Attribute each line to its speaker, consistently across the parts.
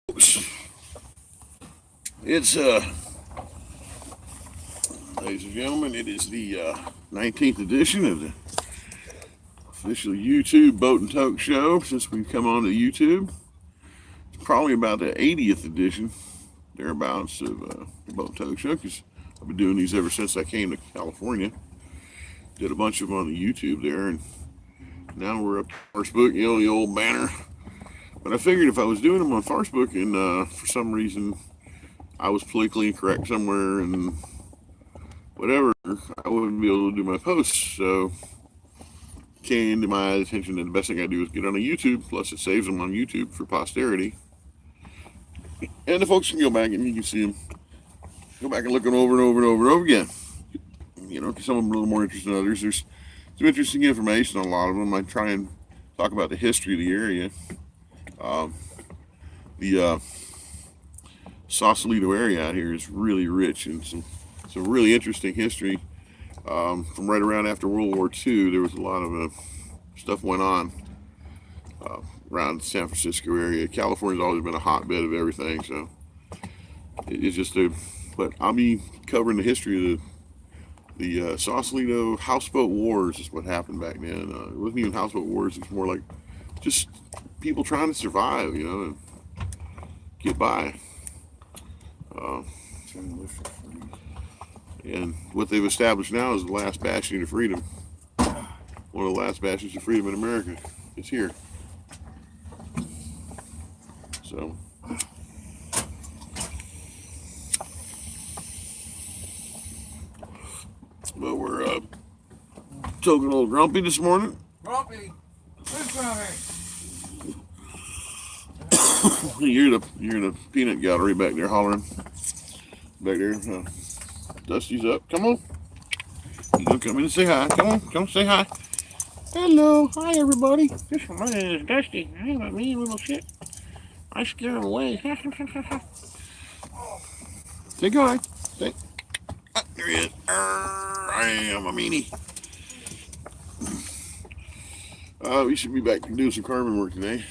Speaker 1: It's ladies and gentlemen, it is the 19th edition of the official YouTube Boat and Toke show. Since we've come on to YouTube, it's probably about the 80th edition, thereabouts, of the Boat and Toke show. Because I've been doing these ever since I came to California. Did a bunch of them on the YouTube there, and now we're up to Facebook. The old banner. But I figured if I was doing them on Facebook and for some reason I was politically incorrect somewhere and whatever, I wouldn't be able to do my posts. So it came to my attention that the best thing I do is get on a YouTube. Plus, it saves them on YouTube for posterity, and the folks can go back and you can see them. Go back and look them over and over and over and over again. Because some of them are a little more interesting than others. There's some interesting information on a lot of them. I try and talk about the history of the area. The Sausalito area out here is really rich and some really interesting history. From right around after World War II, there was a lot of stuff went on around the San Francisco area. California's always been a hotbed of everything, so it's just but I'll be covering the history of the Sausalito houseboat wars. Is what happened back then. It wasn't even houseboat wars. It's more like just people trying to survive, and get by. And what they've established now is the last bastion of freedom. One of the last bastions of freedom in America is here. So, but we're toking a little grumpy this morning.
Speaker 2: Grumpy? Who's grumpy?
Speaker 1: You're the peanut gallery back there hollering. Back there. Dusty's up. Come on. You gonna come in and say hi. Come say hi. Hello. Hi, everybody.
Speaker 3: My name is Dusty. I'm a mean little shit. I scare him away.
Speaker 1: Say hi. Say. There he is. I am a meanie. We should be back doing some carbon work today.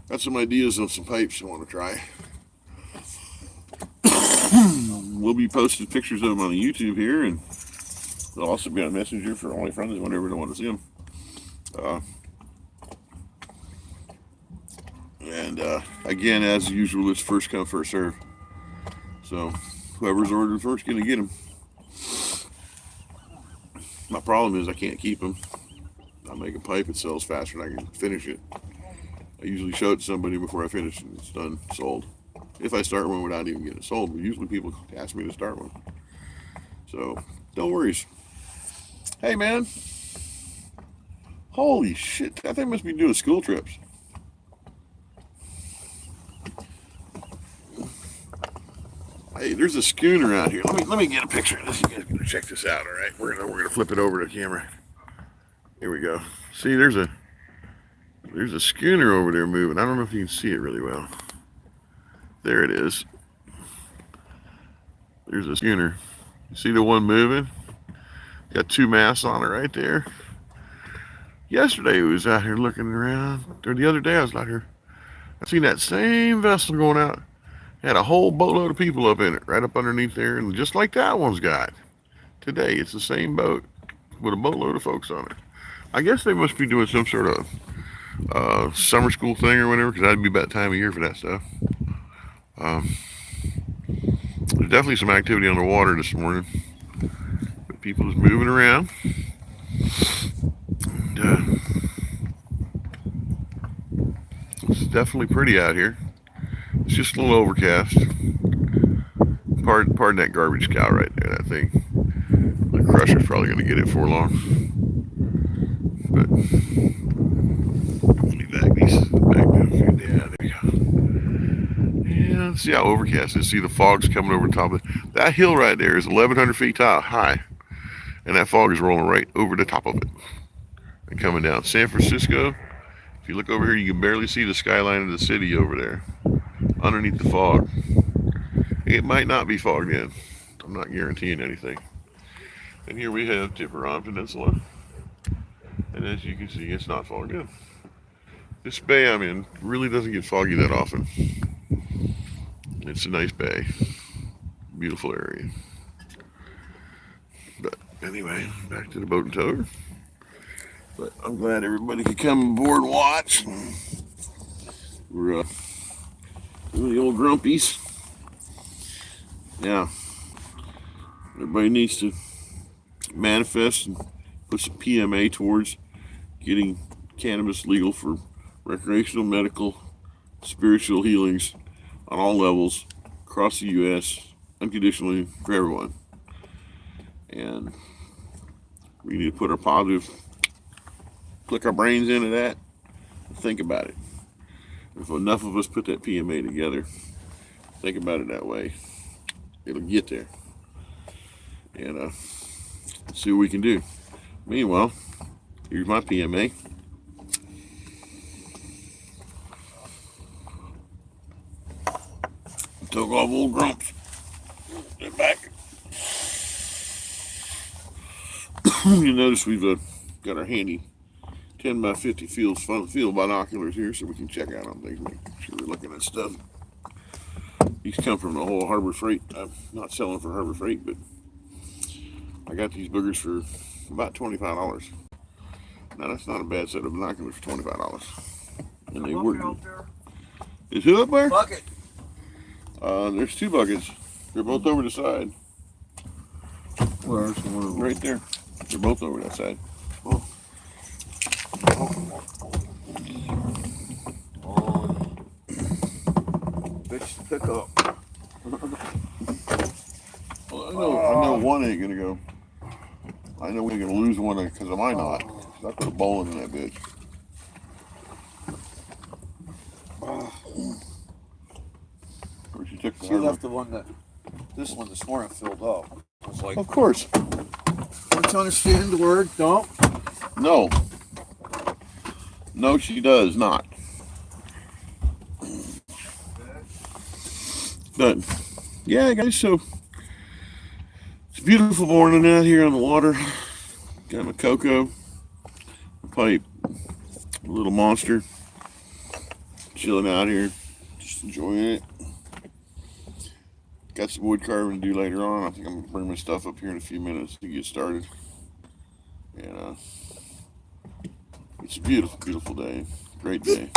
Speaker 1: Got some ideas on some pipes I want to try. We'll be posting pictures of them on the YouTube here, and they'll also be on Messenger for only friends whenever they want to see them. Again, as usual, it's first come, first serve. So whoever's ordered first gonna get them. My problem is I can't keep them. I make a pipe, it sells faster than I can finish it. I usually show it to somebody before I finish and it's done, sold. If I start one without even getting it sold, but usually people ask me to start one. So, no worries. Hey, man. Holy shit, that thing must be doing school trips. Hey, there's a schooner out here. Let me get a picture of this. You guys gonna check this out, all right? We're gonna flip it over to the camera. Here we go. See, there's a schooner over there moving. I don't know if you can see it really well. There it is. There's a schooner. You see the one moving? Got two masts on it right there. Yesterday we was out here looking around, or the other day I was out here. I seen that same vessel going out. Had a whole boatload of people up in it, right up underneath there, and just like that one's got. Today it's the same boat with a boatload of folks on it. I guess they must be doing some sort of summer school thing or whatever, because that'd be about time of year for that stuff. There's definitely some activity on the water this morning. But people is moving around. And, it's definitely pretty out here. It's just a little overcast. Pardon that garbage cow right there, that thing. The crusher's probably going to get it before long. But let me back up here. Yeah, there you go. Yeah, see how overcast it is. See the fog's coming over the top of it. That hill right there is 1,100 feet high. And that fog is rolling right over the top of it. And coming down. San Francisco, if you look over here, you can barely see the skyline of the city over there. Underneath the fog. It might not be fogged in. I'm not guaranteeing anything. And here we have Tiburon Peninsula. And as you can see, it's not fogged in. This bay I'm in really doesn't get foggy that often. It's a nice bay. Beautiful area. But anyway, back to the boat and tow. But I'm glad everybody could come aboard and watch. We're doing the old grumpies. Yeah. Everybody needs to manifest and put some PMA towards getting cannabis legal for recreational, medical, spiritual healings on all levels across the U.S. unconditionally for everyone. And we need to put our positive, click our brains into that, and think about it. If enough of us put that PMA together, think about it that way, it'll get there. And see what we can do. Meanwhile, here's my PMA. Took off old grumps. They're back. You notice we've got our handy 10 by 50 field binoculars here so we can check out on things, make sure we're looking at stuff. These come from the whole Harbor Freight. I'm not selling for Harbor Freight, but I got these boogers for about $25. Now that's not a bad set of binoculars for $25. And they work. Is who up there?
Speaker 2: Bucket.
Speaker 1: There's two buckets. They're both over the side.
Speaker 2: Where's the one?
Speaker 1: Right there. They're both over that side.
Speaker 2: Oh. Bitch, pick up.
Speaker 1: Well, I know one ain't gonna go. I know we're gonna lose one because of my knot. I put a bowling in that bitch. She took the
Speaker 2: She left the one this one this morning filled up. I was like,
Speaker 1: of course.
Speaker 2: don't you understand the word dump?
Speaker 1: No. No, she does not. But yeah, guys, so it's a beautiful morning out here on the water. Got my cocoa, my pipe, a little monster, chilling out here, just enjoying it. Got some wood carving to do later on. I think I'm gonna bring my stuff up here in a few minutes to get started. And it's a beautiful, beautiful day. Great day.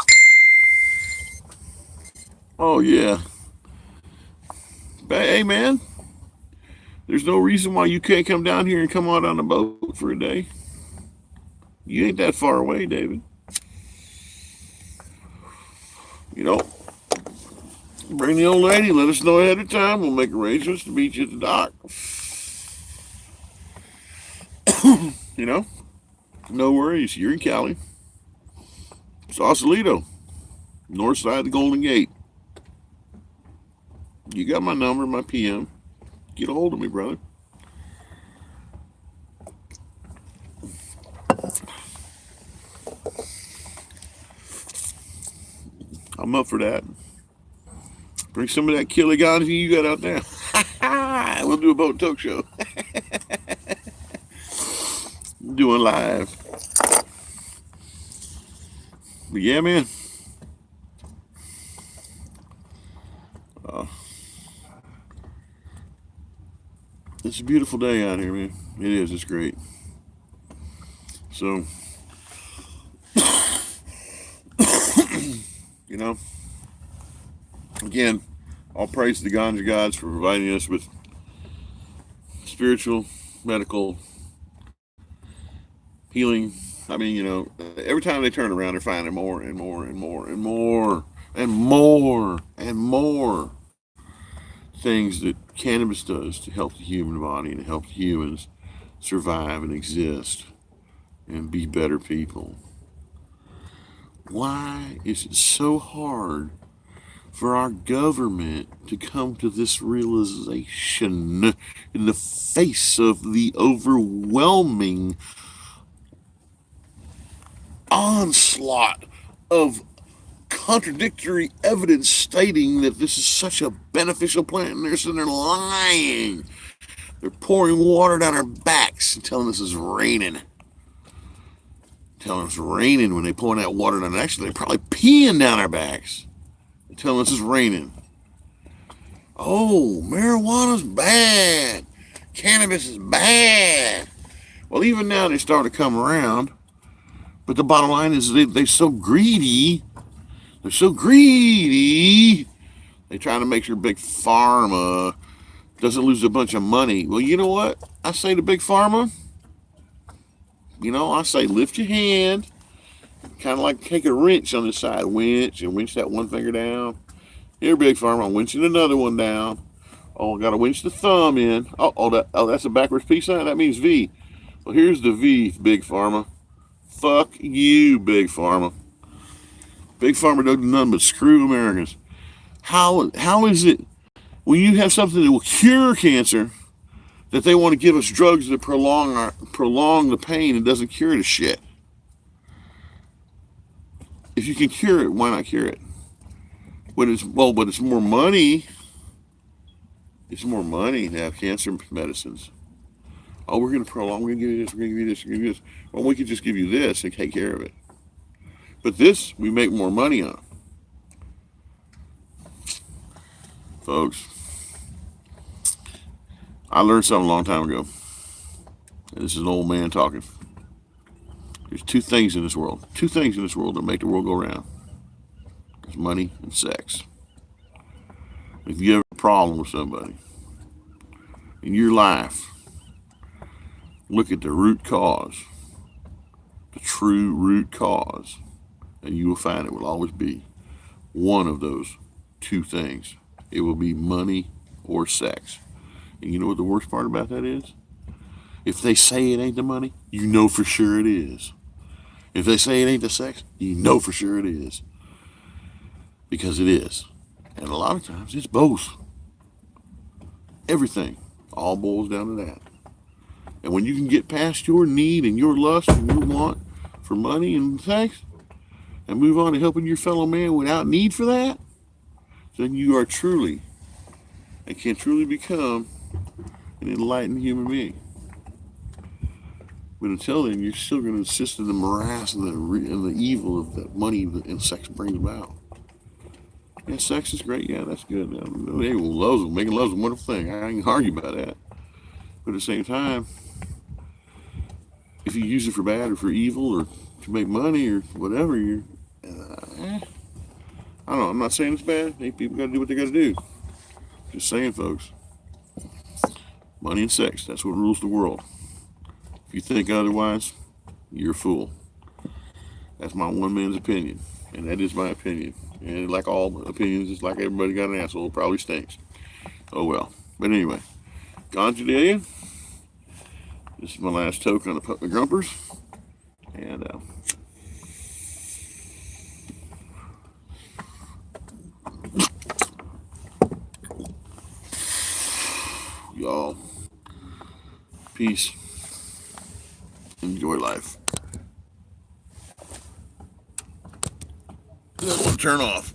Speaker 1: Oh yeah. But hey man, there's no reason why you can't come down here and come out on a boat for a day. You ain't that far away, David. You know, bring the old lady, let us know ahead of time. We'll make arrangements to meet you at the dock. You know, no worries. You're in Cali. Sausalito, north side of the Golden Gate. You got my number, my PM. Get a hold of me, brother. I'm up for that. Bring some of that killiganja you got out there. We'll do a boat and toke show. Doing live. But yeah, man. It's a beautiful day out here, man. It is. It's great. So, you know, again, all praise to the ganja gods for providing us with spiritual, medical, healing. I mean, you know, every time they turn around, they're finding more and more and more and more and more and more things that cannabis does to help the human body and help humans survive and exist and be better people. Why is it so hard for our government to come to this realization in the face of the overwhelming onslaught of contradictory evidence stating that this is such a beneficial plant, and they're sitting there lying. They're pouring water down our backs and telling us it's raining. telling us it's raining when they pouring that water down. Actually, they're probably peeing down our backs. They're telling us it's raining. Oh, marijuana's bad. Cannabis is bad. Well, even now they start to come around. But the bottom line is they're so greedy. They're so greedy. They're trying to make sure Big Pharma doesn't lose a bunch of money. Well, you know what? I say to Big Pharma, I say lift your hand. Kind of like take a wrench on the side. Winch that one finger down. Here, Big Pharma, I'm winching another one down. Oh, I got to winch the thumb in. That's a backwards peace sign. That means V. Well, here's the V, Big Pharma. Fuck you, Big Pharma. Big Pharma does nothing but screw Americans. How is it when you have something that will cure cancer that they want to give us drugs that prolong the pain and doesn't cure the shit? If you can cure it, why not cure it? But it's more money. It's more money to have cancer medicines. Oh, we're going to prolong. We're going to give you this. We're going to give you this. We're going to give you this. Well, we could just give you this and take care of it. But this, we make more money on. Folks, I learned something a long time ago. And this is an old man talking. There's two things in this world. Two things in this world that make the world go round. There's money and sex. If you have a problem with somebody in your life, look at the root cause, the true root cause, and you will find it will always be one of those two things. It will be money or sex. And you know what the worst part about that is? If they say it ain't the money, you know for sure it is. If they say it ain't the sex, you know for sure it is. Because it is. And a lot of times it's both. Everything all boils down to that. And when you can get past your need and your lust and your want for money and sex and move on to helping your fellow man without need for that, then you are truly and can truly become an enlightened human being. But until then, you're still going to assist in the morass and the evil of that money and sex brings about. Yeah, sex is great. Yeah, that's good. Making love's a wonderful thing. I ain't argue about that. But at the same time, if you use it for bad or for evil or to make money or whatever, I don't know. I'm not saying it's bad. Hey, people got to do what they got to do. Just saying, folks. Money and sex, that's what rules the world. If you think otherwise, you're a fool. That's my one man's opinion. And that is my opinion. And like all opinions, it's like everybody got an asshole. It probably stinks. Oh well. But anyway, ganja day. This is my last toke on the Pup McGrumpers. And y'all, peace. Enjoy life. I want to turn off.